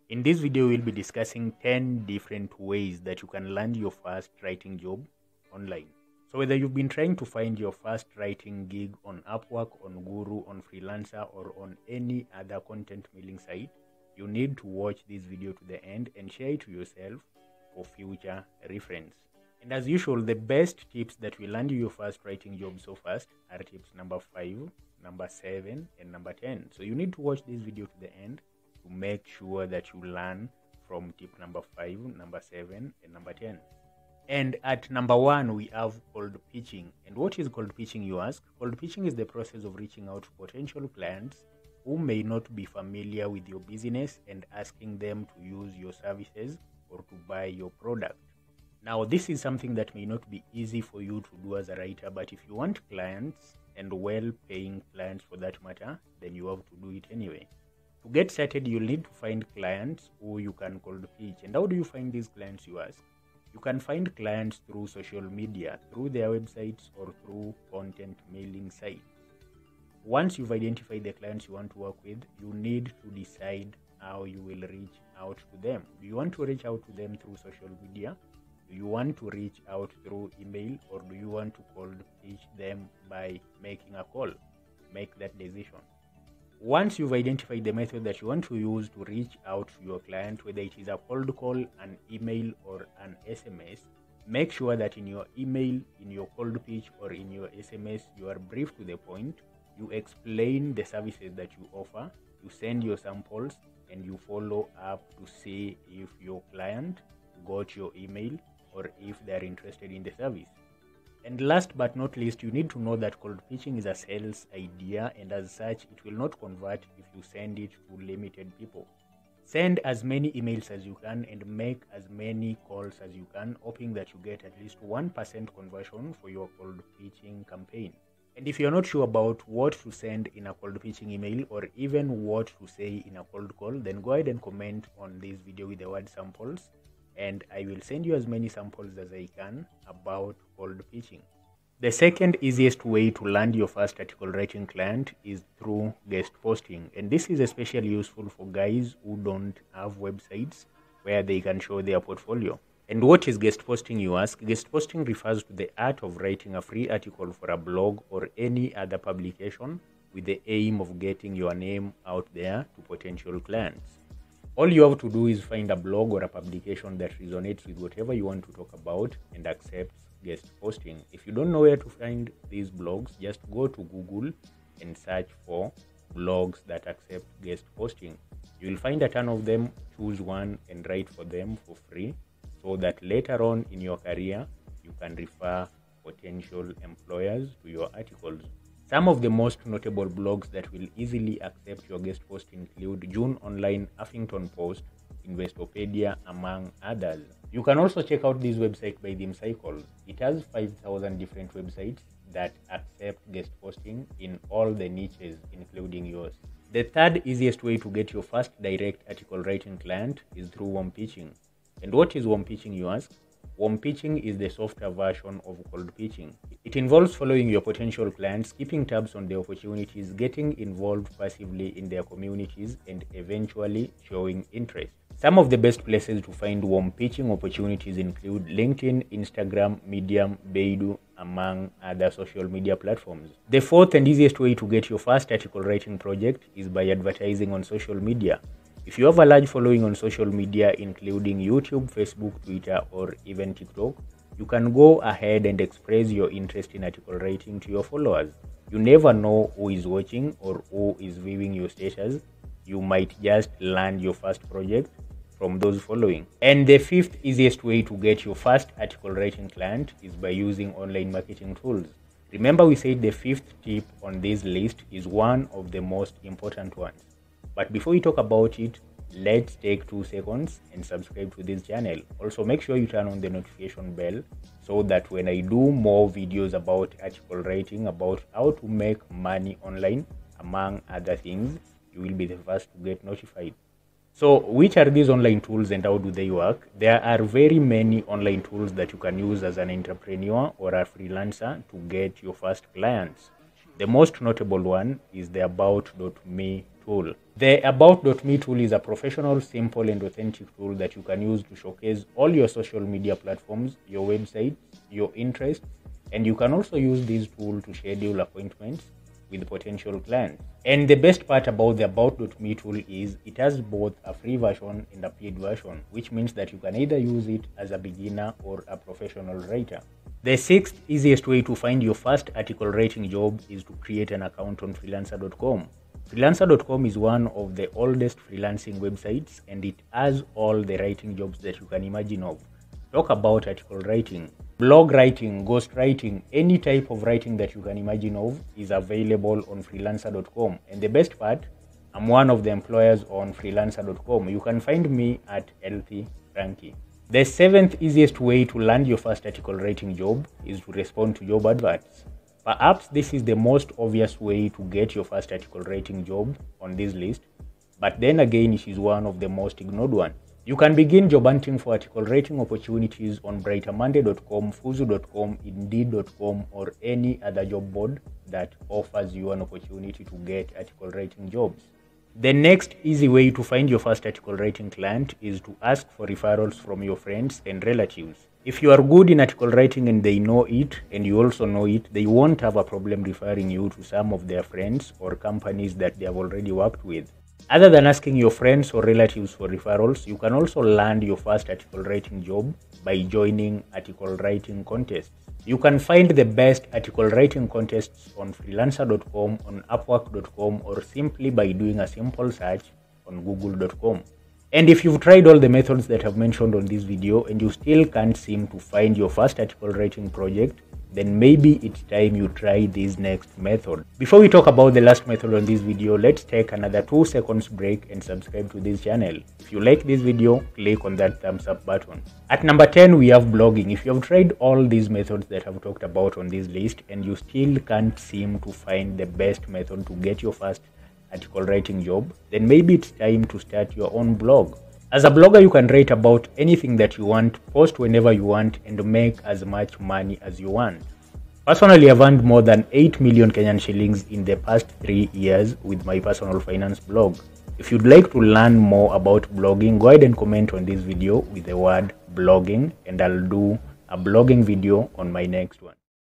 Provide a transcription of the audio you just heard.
In this video, we'll be discussing 10 different ways that you can land your first writing job online. So whether you've been trying to find your first writing gig on Upwork, on Guru, on Freelancer, or on any other content mailing site, you need to watch this video to the end and share it to yourself for future reference. And as usual, the best tips that will land you your first writing job so fast are tips number 5, number 7, and number 10. So you need to watch this video to the end to make sure that you learn from tip number 5, number 7, and number 10. And at number 1, we have cold pitching. And what is cold pitching, you ask? Cold pitching is the process of reaching out to potential clients who may not be familiar with your business and asking them to use your services or to buy your product. Now, this is something that may not be easy for you to do as a writer, but if you want clients, and well-paying clients for that matter, then you have to do it anyway. To get started, you'll need to find clients who you can cold pitch. And how do you find these clients, you ask? You can find clients through social media, through their websites, or through content mailing sites. Once you've identified the clients you want to work with, you need to decide how you will reach out to them. Do you want to reach out to them through social media? Do you want to reach out through email, or do you want to cold pitch them by making a call? Make that decision. Once you've identified the method that you want to use to reach out to your client, whether it is a cold call, an email, or an SMS, make sure that in your email, in your cold pitch, or in your SMS, you are brief to the point. You explain the services that you offer, you send your samples, and you follow up to see if your client got your email or if they are interested in the service. And last but not least, you need to know that cold pitching is a sales idea, and as such, it will not convert if you send it to limited people. Send as many emails as you can and make as many calls as you can, hoping that you get at least 1% conversion for your cold pitching campaign. And if you're not sure about what to send in a cold pitching email or even what to say in a cold call, then go ahead and comment on this video with the word samples, and I will send you as many samples as I can about cold pitching. The second easiest way to land your first article writing client is through guest posting, and this is especially useful for guys who don't have websites where they can show their portfolio. And what is guest posting, you ask? Guest posting refers to the art of writing a free article for a blog or any other publication with the aim of getting your name out there to potential clients. All you have to do is find a blog or a publication that resonates with whatever you want to talk about and accepts guest posting. If you don't know where to find these blogs, just go to Google and search for blogs that accept guest posting. You will find a ton of them, choose one and write for them for free so that later on in your career, you can refer potential employers to your articles. Some of the most notable blogs that will easily accept your guest post include June Online, Huffington Post, Investopedia, among others. You can also check out this website by themselves. It has 5,000 different websites that accept guest posting in all the niches, including yours. The third easiest way to get your first direct article writing client is through warm pitching. And what is warm pitching, you ask? Warm pitching is the softer version of cold pitching. It involves following your potential clients, keeping tabs on their opportunities, getting involved passively in their communities, and eventually showing interest. Some of the best places to find warm pitching opportunities include LinkedIn, Instagram, Medium, Baidu, among other social media platforms. The fourth and easiest way to get your first article writing project is by advertising on social media. If you have a large following on social media, including YouTube, Facebook, Twitter, or even TikTok, you can go ahead and express your interest in article writing to your followers. You never know who is watching or who is viewing your status. You might just land your first project from those following. And the fifth easiest way to get your first article writing client is by using online marketing tools. Remember, we said the fifth tip on this list is one of the most important ones. But before we talk about it, let's take 2 seconds and subscribe to this channel. Also, make sure you turn on the notification bell so that when I do more videos about article writing, about how to make money online, among other things, you will be the first to get notified. So, which are these online tools and how do they work? There are very many online tools that you can use as an entrepreneur or a freelancer to get your first clients. The most notable one is the About.me tool. The About.me tool is a professional, simple, and authentic tool that you can use to showcase all your social media platforms, your website, your interests, and you can also use this tool to schedule appointments with potential clients. And the best part about the About.me tool is it has both a free version and a paid version, which means that you can either use it as a beginner or a professional writer. The sixth easiest way to find your first article writing job is to create an account on freelancer.com. Freelancer.com is one of the oldest freelancing websites, and it has all the writing jobs that you can imagine of. Talk about article writing, blog writing, ghost writing, any type of writing that you can imagine of is available on freelancer.com. And the best part, I'm one of the employers on freelancer.com. You can find me at Healthy Frankie. The seventh easiest way to land your first article writing job is to respond to job adverts. Perhaps this is the most obvious way to get your first article writing job on this list, but then again it is one of the most ignored ones. You can begin job hunting for article writing opportunities on brightermonday.com, fuzu.com, indeed.com, or any other job board that offers you an opportunity to get article writing jobs. The next easy way to find your first article writing client is to ask for referrals from your friends and relatives. If you are good in article writing and they know it and you also know it, they won't have a problem referring you to some of their friends or companies that they have already worked with. Other than asking your friends or relatives for referrals, you can also land your first article writing job by joining article writing contests. You can find the best article writing contests on freelancer.com, on upwork.com, or simply by doing a simple search on google.com. And if you've tried all the methods that I've mentioned on this video and you still can't seem to find your first article writing project, then maybe it's time you try this next method. Before we talk about the last method on this video, let's take another 2 seconds break and subscribe to this channel. If you like this video, click on that thumbs up button. At number 10, we have blogging. If you have tried all these methods that I've talked about on this list and you still can't seem to find the best method to get your first article writing job, then maybe it's time to start your own blog. As a blogger, you can write about anything that you want, post whenever you want, and make as much money as you want. Personally, I've earned more than 8 million Kenyan shillings in the past 3 years with my personal finance blog. If you'd like to learn more about blogging, go ahead and comment on this video with the word blogging, and I'll do a blogging video on my next one.